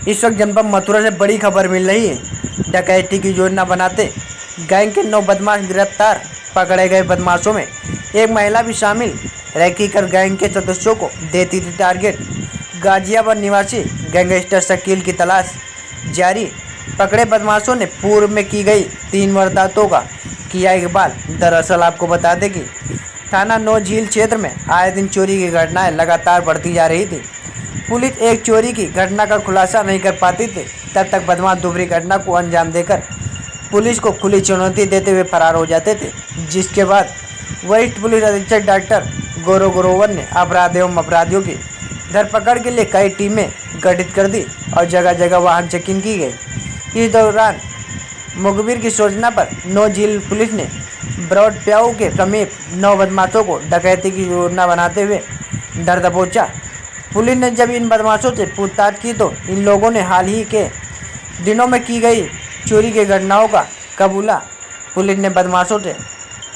इस वक्त जनपद मथुरा से बड़ी खबर मिल रही है। डकैती की योजना बनाते गैंग के 9 बदमाश गिरफ्तार। पकड़े गए बदमाशों में एक महिला भी शामिल। रैकी कर गैंग के सदस्यों को देती थी टारगेट। गाजियाबाद निवासी गैंगस्टर शकील की तलाश जारी। पकड़े बदमाशों ने पूर्व में की गई 3 वारदातों का किया इकबाल। दरअसल आपको बता दें कि थाना नौ झील क्षेत्र में आए दिन चोरी की घटनाएं लगातार बढ़ती जा रही थी। पुलिस एक चोरी की घटना का खुलासा नहीं कर पाती थी, तब तक बदमाश दूसरी घटना को अंजाम देकर पुलिस को खुली चुनौती देते हुए फरार हो जाते थे। जिसके बाद वरिष्ठ पुलिस अधीक्षक डॉक्टर गौरव ग्रोवर ने अपराध एवं अपराधियों की धरपकड़ के लिए कई टीमें गठित कर दी और जगह जगह वाहन चेकिंग की गई। इस दौरान मुखबिर की सूचना पर नौ झील पुलिस ने ब्रॉड प्याऊ के समीप 9 बदमाशों को डकैती की योजना बनाते हुए डर दबोचा। पुलिस ने जब इन बदमाशों से पूछताछ की तो इन लोगों ने हाल ही के दिनों में की गई चोरी की घटनाओं का कबूला। पुलिस ने बदमाशों से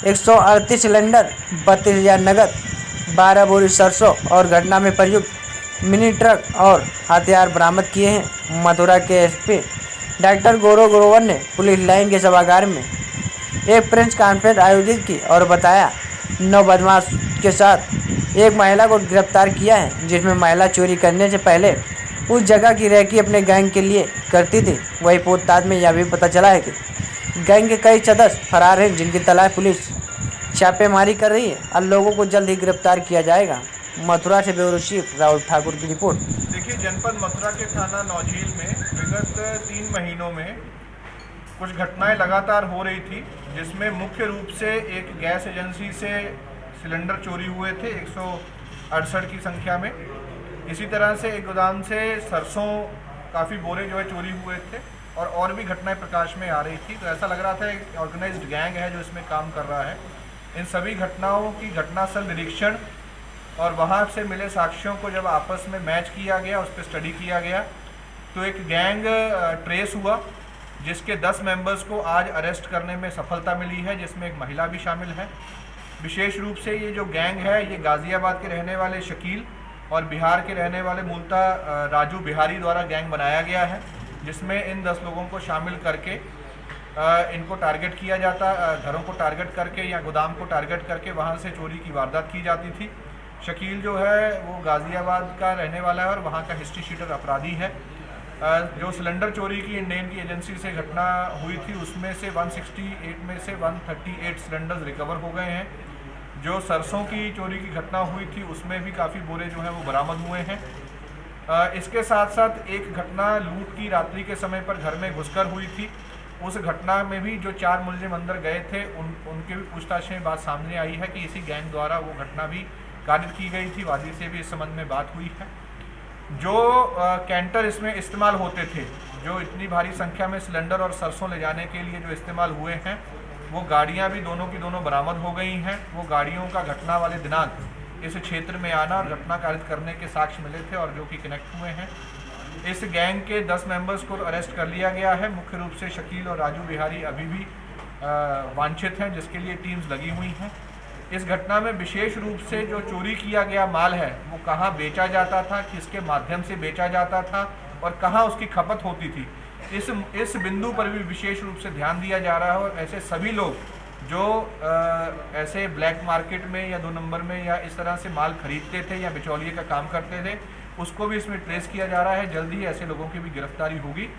138 सिलेंडर, 32,000 नगद, 12 बोरी सरसों और घटना में प्रयुक्त मिनी ट्रक और हथियार बरामद किए हैं। मथुरा के एसपी डॉक्टर गौरव ग्रोवर ने पुलिस लाइन के सभागार में एक प्रेस कॉन्फ्रेंस आयोजित की और बताया 9 बदमाश के साथ एक महिला को गिरफ्तार किया है, जिसमें महिला चोरी करने से पहले उस जगह की रैकी अपने गैंग के लिए करती थी। वही पूछताछ में यह भी पता चला है कि गैंग के कई सदस्य फरार हैं, जिनकी तलाश पुलिस छापेमारी कर रही है और लोगों को जल्द ही गिरफ्तार किया जाएगा। मथुरा से ब्यूरो चीफ राहुल ठाकुर की रिपोर्ट। देखिए, जनपद मथुरा के थाना नौझील में विगत 3 महीनों में कुछ घटनाएं लगातार हो रही थी, जिसमें मुख्य रूप से एक गैस एजेंसी से सिलेंडर चोरी हुए थे 168 की संख्या में। इसी तरह से एक गोदाम से सरसों काफ़ी बोरे जो है चोरी हुए थे और भी घटनाएं प्रकाश में आ रही थी। तो ऐसा लग रहा था एक ऑर्गेनाइज्ड गैंग है जो इसमें काम कर रहा है। इन सभी घटनाओं की घटनास्थल निरीक्षण और वहाँ से मिले साक्ष्यों को जब आपस में मैच किया गया, उस पर स्टडी किया गया, तो एक गैंग ट्रेस हुआ, जिसके 10 मेंबर्स को आज अरेस्ट करने में सफलता मिली है, जिसमें एक महिला भी शामिल है। विशेष रूप से ये जो गैंग है, ये गाज़ियाबाद के रहने वाले शकील और बिहार के रहने वाले मूलतः राजू बिहारी द्वारा गैंग बनाया गया है, जिसमें इन 10 लोगों को शामिल करके इनको टारगेट किया जाता, घरों को टारगेट करके या गोदाम को टारगेट करके वहाँ से चोरी की वारदात की जाती थी। शकील जो है वो गाज़ियाबाद का रहने वाला है और वहाँ का हिस्ट्री शीटर अपराधी है। जो सिलेंडर चोरी की इंडियन की एजेंसी से घटना हुई थी, उसमें से 168 में से 138 सिलेंडर्स रिकवर हो गए हैं। जो सरसों की चोरी की घटना हुई थी, उसमें भी काफ़ी बोरे जो हैं वो बरामद हुए हैं। इसके साथ साथ एक घटना लूट की रात्रि के समय पर घर में घुसकर हुई थी। उस घटना में भी जो 4 मुलजिम अंदर गए थे, उनके भी पूछताछ में बात सामने आई है कि इसी गैंग द्वारा वो घटना भी कारित की गई थी। वादी से भी इस संबंध में बात हुई है। जो कैंटर इसमें इस्तेमाल होते थे, जो इतनी भारी संख्या में सिलेंडर और सरसों ले जाने के लिए जो इस्तेमाल हुए हैं, वो गाड़ियां भी दोनों की दोनों बरामद हो गई हैं। वो गाड़ियों का घटना वाले दिनांक इस क्षेत्र में आना और घटना कारित करने के साक्ष्य मिले थे और जो कि कनेक्ट हुए हैं। इस गैंग के 10 मेंबर्स को अरेस्ट कर लिया गया है। मुख्य रूप से शकील और राजू बिहारी अभी भी वांछित हैं, जिसके लिए टीम्स लगी हुई हैं। इस घटना में विशेष रूप से जो चोरी किया गया माल है, वो कहाँ बेचा जाता था, किसके माध्यम से बेचा जाता था और कहाँ उसकी खपत होती थी, इस बिंदु पर भी विशेष रूप से ध्यान दिया जा रहा है। और ऐसे सभी लोग जो ऐसे ब्लैक मार्केट में या 2 नंबर में या इस तरह से माल खरीदते थे या बिचौलिए का काम करते थे, उसको भी इसमें ट्रेस किया जा रहा है। जल्द ही ऐसे लोगों की भी गिरफ्तारी होगी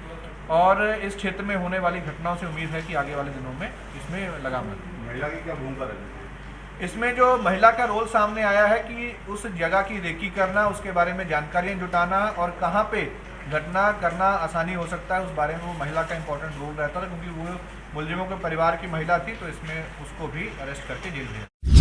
और इस क्षेत्र में होने वाली घटनाओं से उम्मीद है कि आगे वाले दिनों में इसमें लगाम लगेगी। महिला की क्या भूमिका रहेगी? इसमें जो महिला का रोल सामने आया है कि उस जगह की रेकी करना, उसके बारे में जानकारियाँ जुटाना और कहाँ पे घटना करना आसानी हो सकता है, उस बारे में वो महिला का इंपॉर्टेंट रोल रहता था, क्योंकि वो मुलजिमों के परिवार की महिला थी। तो इसमें उसको भी अरेस्ट करके जेल भेजा।